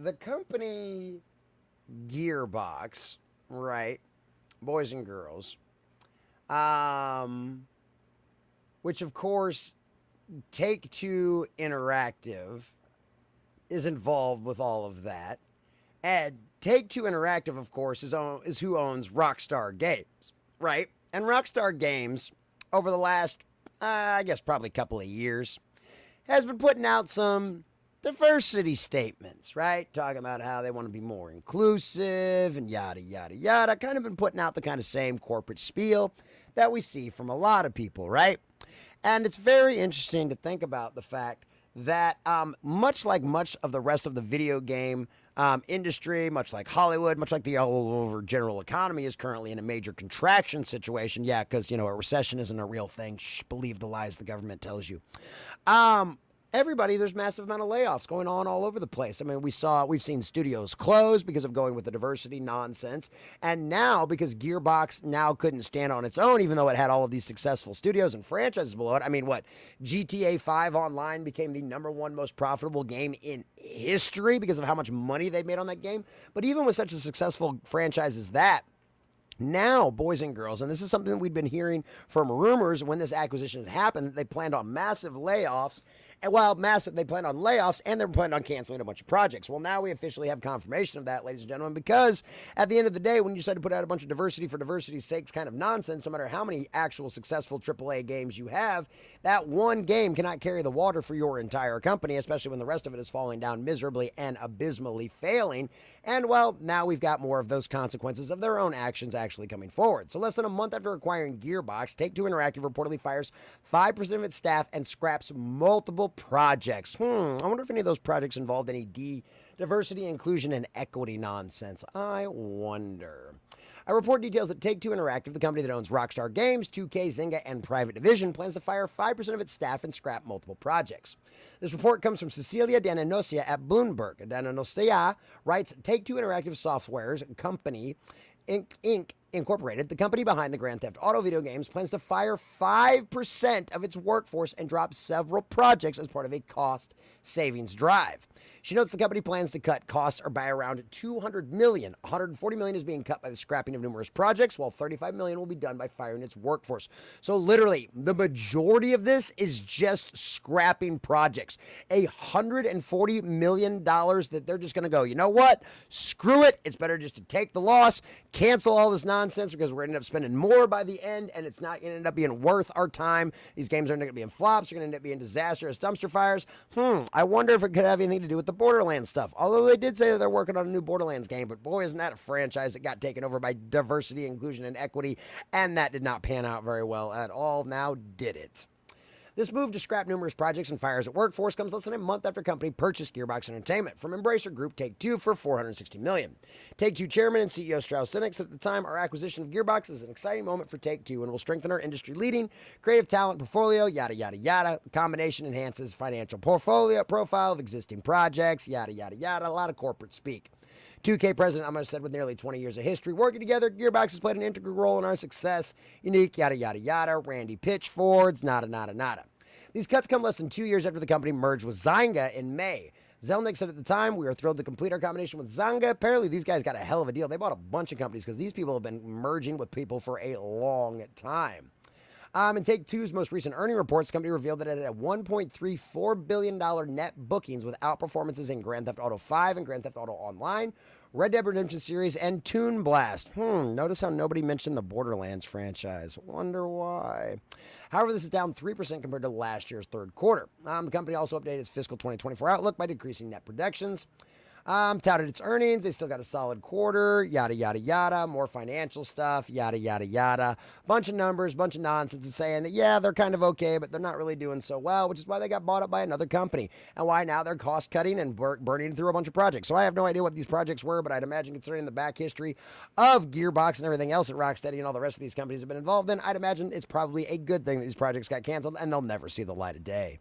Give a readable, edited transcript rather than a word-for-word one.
the company Gearbox, right, boys and girls, which of course Take-Two Interactive is involved with all of that. And Take-Two Interactive, of course, is who owns Rockstar Games, right? And Rockstar Games, over the last, I guess, probably couple of years, has been putting out some diversity statements, right? Talking about how they want to be more inclusive and yada, yada, yada. Kind of been putting out the kind of same corporate spiel that we see from a lot of people, right? And it's very interesting to think about the fact that much like much of the rest of the video game industry, much like Hollywood, much like the all over general economy is currently in a major contraction situation. Yeah, because, a recession isn't a real thing. Shh, believe the lies the government tells you. There's massive amount of layoffs going on all over the place. I mean, we've seen studios close because of going with the diversity nonsense. And now, because Gearbox now couldn't stand on its own, even though it had all of these successful studios and franchises below it. I mean, GTA 5 Online became the #1 most profitable game in history because of how much money they made on that game. But even with such a successful franchise as that, now, boys and girls, and this is something that we'd been hearing from rumors when this acquisition had happened, that they planned on massive layoffs. And they planned on layoffs and they're planning on canceling a bunch of projects. Well, now we officially have confirmation of that, ladies and gentlemen, because at the end of the day, when you decide to put out a bunch of diversity for diversity's sake kind of nonsense, no matter how many actual successful AAA games you have, that one game cannot carry the water for your entire company, especially when the rest of it is falling down miserably and abysmally failing. And, well, now we've got more of those consequences of their own actions actually coming forward. So less than a month after acquiring Gearbox, Take-Two Interactive reportedly fires 5% of its staff and scraps multiple projects. I wonder if any of those projects involved any diversity, inclusion, and equity nonsense. I wonder. A report details that Take-Two Interactive, the company that owns Rockstar Games, 2K, Zynga, and Private Division, plans to fire 5% of its staff and scrap multiple projects. This report comes from Cecilia Danonosia at Bloomberg. Danonosia writes, Take-Two Interactive Software's company, Inc., Incorporated, the company behind the Grand Theft Auto video games, plans to fire 5% of its workforce and drop several projects as part of a cost savings drive. She notes the company plans to cut costs by around $200 million. $140 million is being cut by the scrapping of numerous projects, while $35 million will be done by firing its workforce. So literally, the majority of this is just scrapping projects. $140 million that they're just going to go, you know what? Screw it. It's better just to take the loss, cancel all this nonsense, because we're going to end up spending more by the end, and it's not going to end up being worth our time. These games are going to be in flops. They're going to end up being disastrous dumpster fires. I wonder if it could have anything to do with the Borderlands stuff. Although they did say that they're working on a new Borderlands game, but boy, isn't that a franchise that got taken over by diversity, inclusion, and equity, and that did not pan out very well at all. Now, did it? This move to scrap numerous projects and fires at workforce comes less than a month after company purchased Gearbox Entertainment from Embracer Group Take-Two for $460 million. Take-Two chairman and CEO Strauss Zelnick said at the time, our acquisition of Gearbox is an exciting moment for Take-Two and will strengthen our industry-leading creative talent portfolio, yada, yada, yada. The combination enhances financial profile of existing projects, yada, yada, yada. A lot of corporate speak. 2K president Amos said, with nearly 20 years of history working together, Gearbox has played an integral role in our success. Unique, yada, yada, yada. Randy Pitchfords, nada, nada, nada. These cuts come less than 2 years after the company merged with Zynga in May. Zelnick said at the time, we are thrilled to complete our combination with Zynga. Apparently, these guys got a hell of a deal. They bought a bunch of companies because these people have been merging with people for a long time. In Take-Two's most recent earning reports, the company revealed that it had $1.34 billion net bookings with outperformances in Grand Theft Auto 5 and Grand Theft Auto Online, Red Dead Redemption series, and Toon Blast. Notice how nobody mentioned the Borderlands franchise. Wonder why. However, this is down 3% compared to last year's third quarter. The company also updated its fiscal 2024 outlook by decreasing net projections. Touted its earnings. They still got a solid quarter, yada, yada, yada. More financial stuff, yada, yada, yada. Bunch of numbers, bunch of nonsense and saying that, yeah, they're kind of okay, but they're not really doing so well, which is why they got bought up by another company and why now they're cost cutting and burning through a bunch of projects. So I have no idea what these projects were, but I'd imagine considering the back history of Gearbox and everything else that Rocksteady and all the rest of these companies have been involved in, I'd imagine it's probably a good thing that these projects got canceled and they'll never see the light of day.